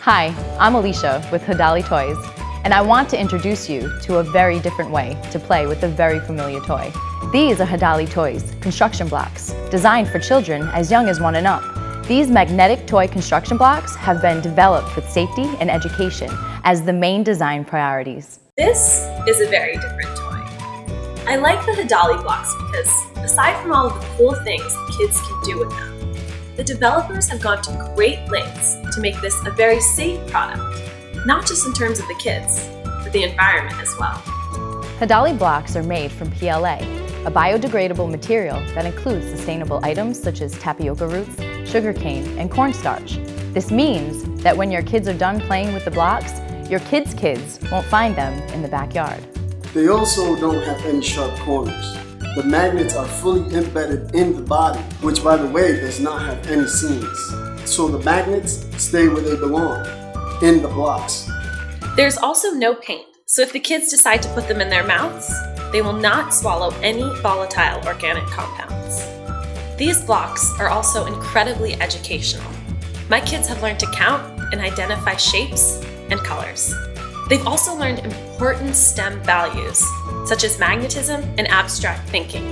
Hi, I'm Alicia with Hadali Toys, and I want to introduce you to a very different way to play with a very familiar toy. These are Hadali Toys construction blocks, designed for children as young as 1 and up. These magnetic toy construction blocks have been developed with safety and education as the main design priorities. This is a very different toy. I like the Hadali blocks because, aside from all of the cool things the kids can do with them, the developers have gone to great lengths to make this a very safe product, not just in terms of the kids, but the environment as well. Hadali blocks are made from PLA, a biodegradable material that includes sustainable items such as tapioca roots, sugarcane, and cornstarch. This means that when your kids are done playing with the blocks, your kids' kids won't find them in the backyard. They also don't have any sharp corners. The magnets are fully embedded in the body, which by the way does not have any seams. So the magnets stay where they belong, in the blocks. There's also no paint, so if the kids decide to put them in their mouths, they will not swallow any volatile organic compounds. These blocks are also incredibly educational. My kids have learned to count and identify shapes and colors. They've also learned important STEM values, such as magnetism and abstract thinking.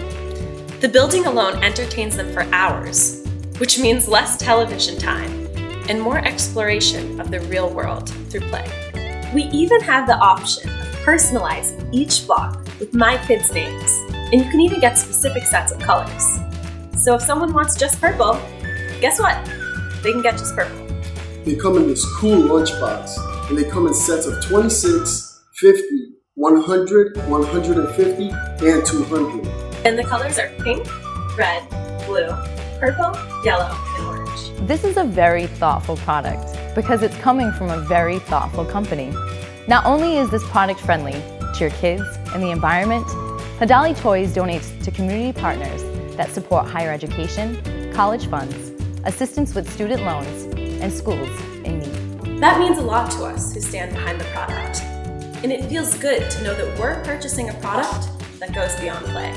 The building alone entertains them for hours, which means less television time and more exploration of the real world through play. We even have the option of personalizing each block with my kids' names, and you can even get specific sets of colors. So if someone wants just purple, guess what? They can get just purple. They come in this cool lunchbox, and they come in sets of 26, 50, 100, 150, and 200. And the colors are pink, red, blue, purple, yellow, and orange. This is a very thoughtful product because it's coming from a very thoughtful company. Not only is this product friendly to your kids and the environment, Hadali Toys donates to community partners that support higher education, college funds, assistance with student loans, and schools in need. That means a lot to us who stand behind the product. And it feels good to know that we're purchasing a product that goes beyond play.